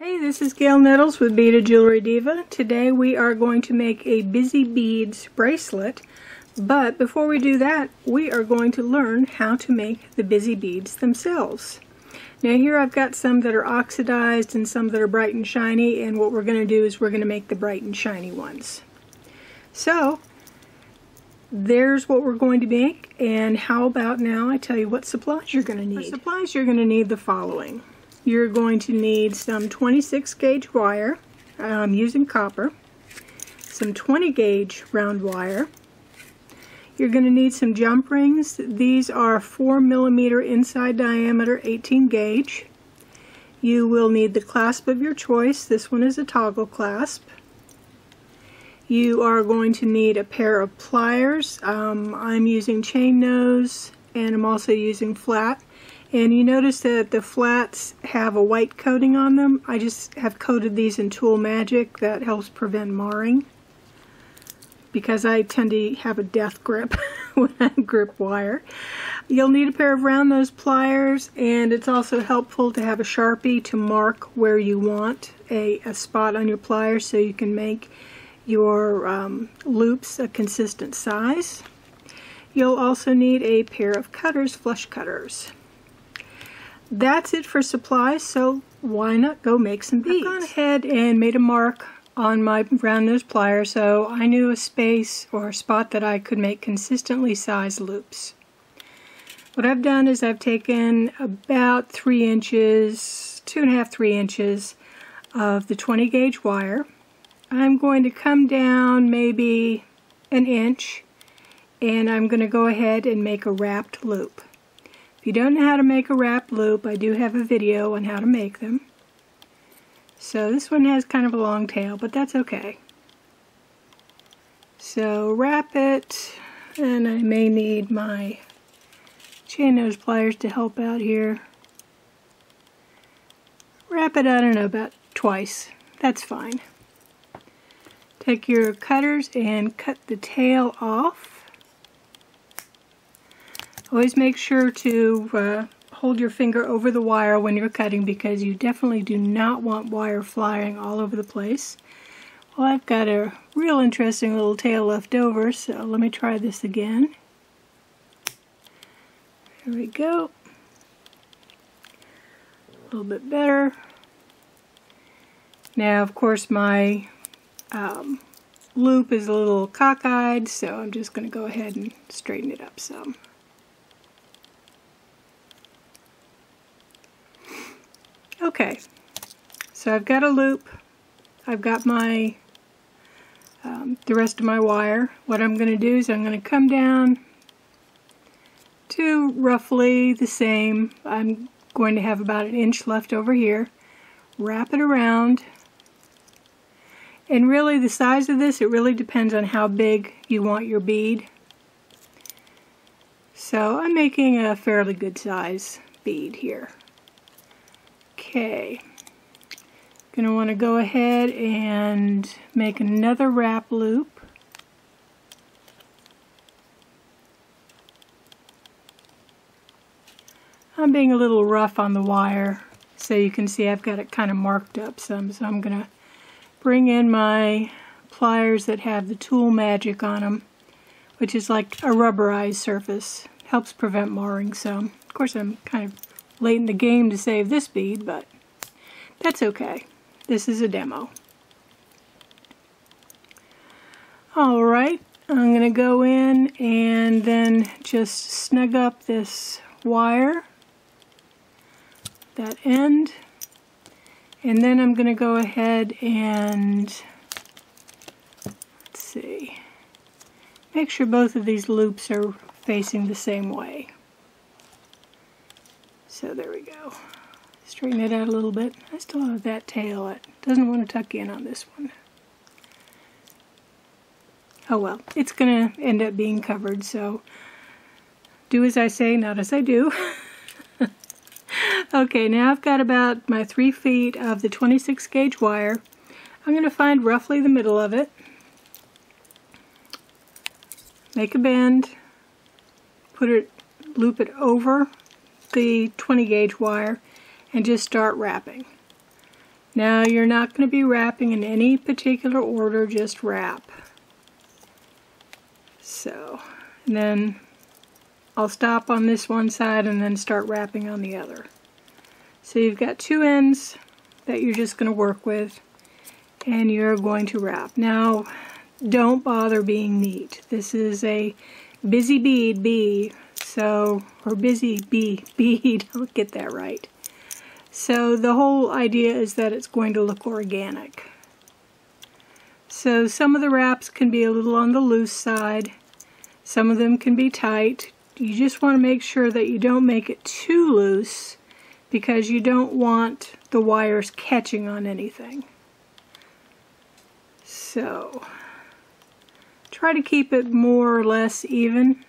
Hey, this is Gail Nettles with Beaded Jewelry Diva. Today we are going to make a Busy Beads bracelet, but before we do that, we are going to learn how to make the busy beads themselves. Now here I've got some that are oxidized and some that are bright and shiny, and what we're going to do is we're going to make the bright and shiny ones. So there's what we're going to make, and how about now I tell you what supplies you're going to need. For supplies you're going to need the following. You're going to need some 26 gauge wire, I'm using copper, some 20 gauge round wire. You're going to need some jump rings. These are 4mm inside diameter, 18 gauge. You will need the clasp of your choice. This one is a toggle clasp. You are going to need a pair of pliers. I'm using chain nose, and I'm also using flat. And you notice that the flats have a white coating on them. I just have coated these in Tool Magic. That helps prevent marring, because I tend to have a death grip when I grip wire. You'll need a pair of round nose pliers, and it's also helpful to have a Sharpie to mark where you want a spot on your pliers so you can make your loops a consistent size. You'll also need a pair of cutters, flush cutters. That's it for supplies, so why not go make some beads? I've gone ahead and made a mark on my round nose plier so I knew a space or a spot that I could make consistently sized loops. What I've done is I've taken about 3 inches, 2.5, 3 inches of the 20 gauge wire. I'm going to come down maybe an inch, and I'm going to go ahead and make a wrapped loop. If you don't know how to make a wrapped loop, I do have a video on how to make them. So this one has kind of a long tail, but that's okay. So wrap it, and I may need my chain nose pliers to help out here. Wrap it, I don't know, about twice. That's fine. Take your cutters and cut the tail off. Always make sure to hold your finger over the wire when you're cutting, because you definitely do not want wire flying all over the place. Well, I've got a real interesting little tail left over, so let me try this again. There we go. A little bit better. Now, of course, my loop is a little cockeyed, so I'm just going to go ahead and straighten it up some. Okay, so I've got a loop, I've got my the rest of my wire. What I'm going to do is I'm going to come down to roughly the same. I'm going to have about an inch left over here. Wrap it around, and really the size of this, it really depends on how big you want your bead. So I'm making a fairly good size bead here. Okay, going to want to go ahead and make another wrap loop. I'm being a little rough on the wire, so you can see I've got it kind of marked up some, so I'm going to bring in my pliers that have the Tool Magic on them, which is like a rubberized surface. Helps prevent marring some. Of course, I'm kind of late in the game to save this bead, but that's okay. This is a demo. Alright, I'm going to go in and then just snug up this wire, that end, and then I'm going to go ahead and, let's see, make sure both of these loops are facing the same way. So there we go. Straighten it out a little bit. I still have that tail. It doesn't want to tuck in on this one. Oh well, it's going to end up being covered, so do as I say, not as I do. Okay, now I've got about my 3 feet of the 26 gauge wire. I'm going to find roughly the middle of it. Make a bend. Loop it over the 20 gauge wire and just start wrapping. Now you're not going to be wrapping in any particular order, just wrap. So, and then I'll stop on this one side and then start wrapping on the other. So you've got two ends that you're just going to work with, and you're going to wrap. Now, don't bother being neat. This is a busy bead bee, so, or busy bee bead, I'll get that right. So the whole idea is that it's going to look organic. So some of the wraps can be a little on the loose side, some of them can be tight. You just want to make sure that you don't make it too loose, because you don't want the wires catching on anything. So try to keep it more or less even.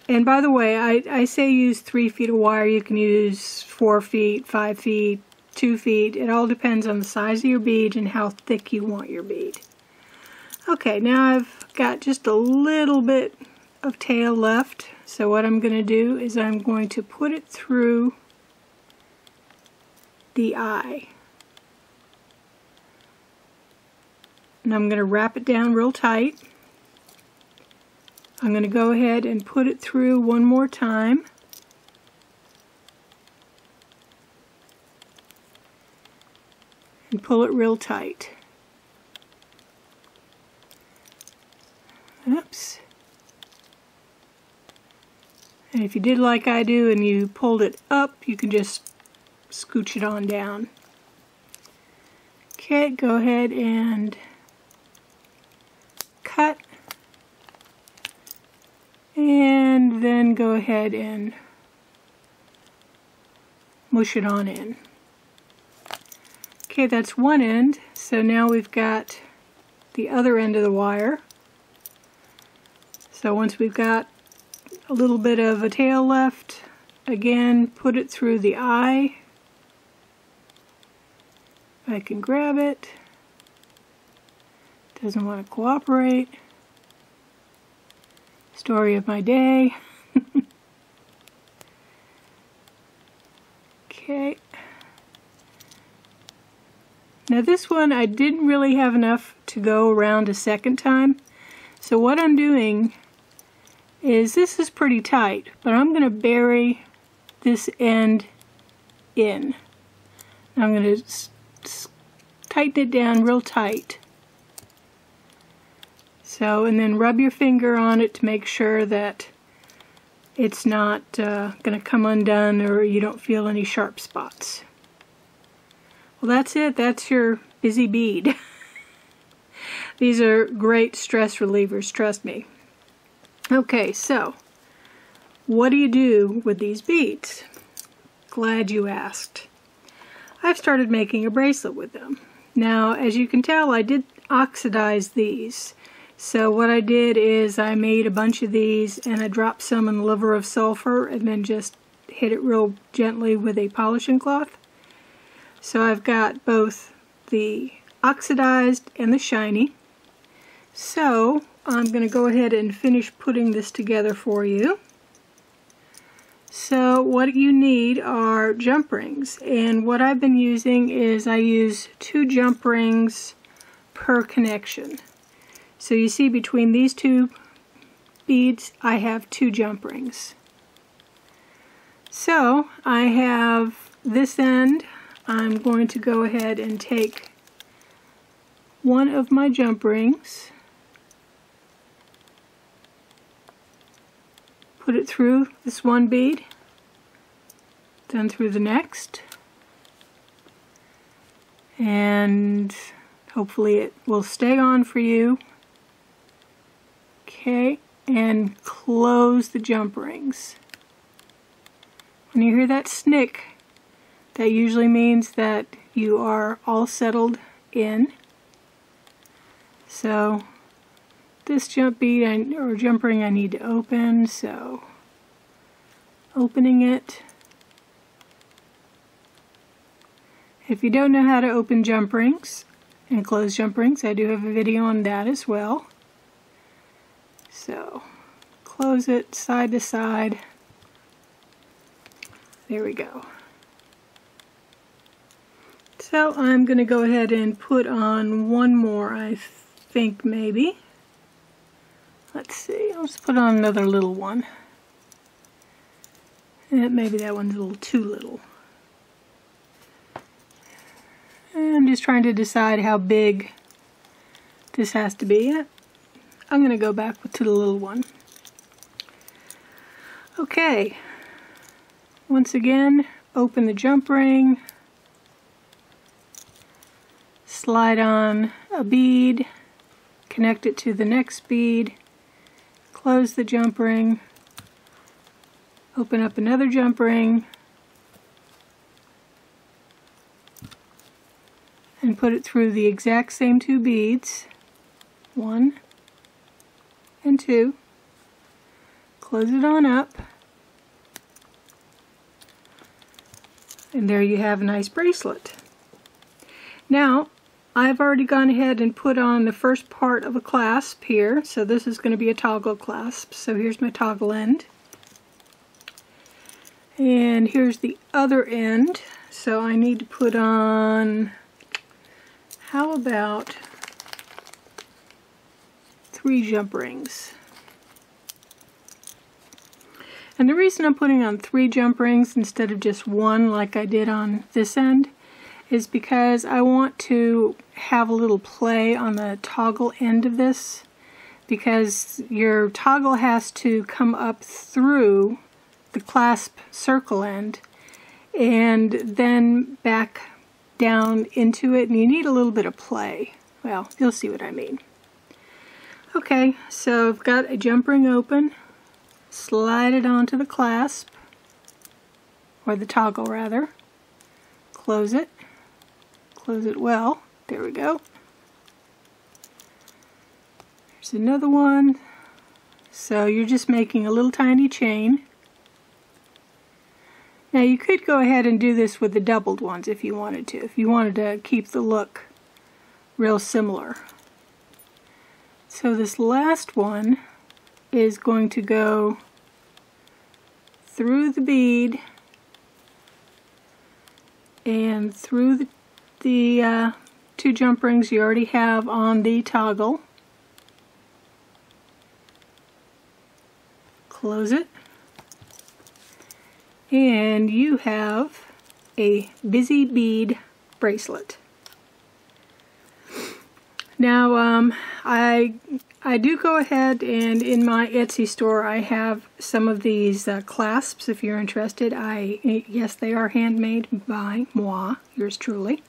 And by the way, I say use 3 feet of wire. You can use 4 feet, 5 feet, 2 feet. It all depends on the size of your bead and how thick you want your bead. Okay, now I've got just a little bit of tail left. So what I'm going to do is I'm going to put it through the eye. And I'm going to wrap it down real tight. I'm going to go ahead and put it through one more time. And pull it real tight. Oops. And if you did like I do and you pulled it up, you can just scooch it on down. Okay, go ahead and cut. And then go ahead and mush it on in. Okay, that's one end. So now we've got the other end of the wire. So once we've got a little bit of a tail left, again, put it through the eye. I can grab it. Doesn't want to cooperate. Story of my day. Okay. Now this one I didn't really have enough to go around a second time. So what I'm doing is, this is pretty tight, but I'm going to bury this end in. I'm going to tighten it down real tight. So, and then rub your finger on it to make sure that it's not going to come undone or you don't feel any sharp spots. Well, that's it. That's your busy bead. These are great stress relievers, trust me. Okay, so what do you do with these beads? Glad you asked. I've started making a bracelet with them. Now, as you can tell, I did oxidize these. So what I did is I made a bunch of these and I dropped some in the liver of sulfur and then just hit it real gently with a polishing cloth. So I've got both the oxidized and the shiny. So I'm going to go ahead and finish putting this together for you. So what you need are jump rings, and what I've been using is I use 2 jump rings per connection. So you see between these 2 beads I have 2 jump rings. So I have this end. I'm going to go ahead and take one of my jump rings, put it through this one bead, then through the next, and hopefully it will stay on for you. Okay, and close the jump rings. When you hear that snick, that usually means that you are all settled in. So this jump bead or jump ring I need to open, so opening it. If you don't know how to open jump rings and close jump rings, I do have a video on that as well. So close it side to side. There we go. So I'm going to go ahead and put on one more, I think maybe. Let's see, I'll just put on another little one. And maybe that one's a little too little. And I'm just trying to decide how big this has to be. I'm going to go back to the little one. Okay, once again, open the jump ring, slide on a bead, connect it to the next bead, close the jump ring, open up another jump ring, and put it through the exact same two beads, 1 and 2. Close it on up, and there you have a nice bracelet. Now, I've already gone ahead and put on the first part of a clasp here, so this is going to be a toggle clasp. So here's my toggle end, and here's the other end. So I need to put on, how about 3 jump rings? And the reason I'm putting on 3 jump rings instead of just 1 like I did on this end is because I want to have a little play on the toggle end of this, because your toggle has to come up through the clasp circle end and then back down into it, and you need a little bit of play. Well, you'll see what I mean. Okay, so I've got a jump ring open. Slide it onto the clasp, or the toggle rather. Close it well. There we go. There's another one. So you're just making a little tiny chain. Now you could go ahead and do this with the doubled ones if you wanted to, if you wanted to keep the look real similar. So this last one is going to go through the bead and through the 2 jump rings you already have on the toggle. Close it, and you have a busy bead bracelet. Now I do go ahead, and in my Etsy store I have some of these clasps if you're interested. Yes, they are handmade by moi, yours truly.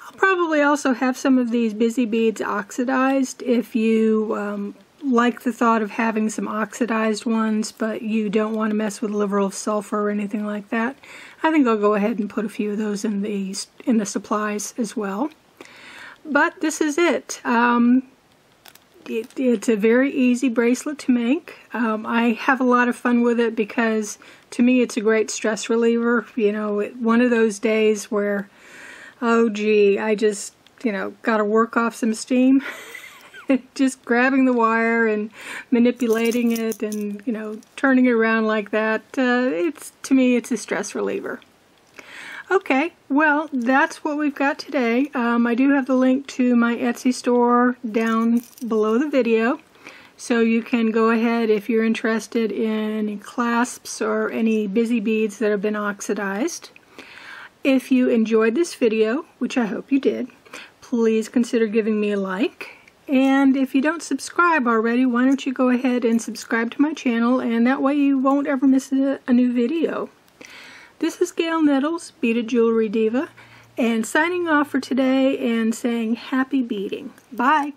I'll probably also have some of these busy beads oxidized if you like the thought of having some oxidized ones, but you don't want to mess with liver of sulfur or anything like that. I think I'll go ahead and put a few of those in the supplies as well. But this is it. It's a very easy bracelet to make. I have a lot of fun with it because to me it's a great stress reliever. You know, one of those days where, oh gee, I just, got to work off some steam. Just grabbing the wire and manipulating it and, turning it around like that. To me, it's a stress reliever. Okay, well, that's what we've got today. I do have the link to my Etsy store down below the video, so you can go ahead if you're interested in any clasps or any busy beads that have been oxidized. If you enjoyed this video, which I hope you did, please consider giving me a like. And if you don't subscribe already, why don't you go ahead and subscribe to my channel, and that way you won't ever miss a new video. This is Gail Nettles, Beaded Jewelry Diva, and signing off for today and saying happy beading. Bye!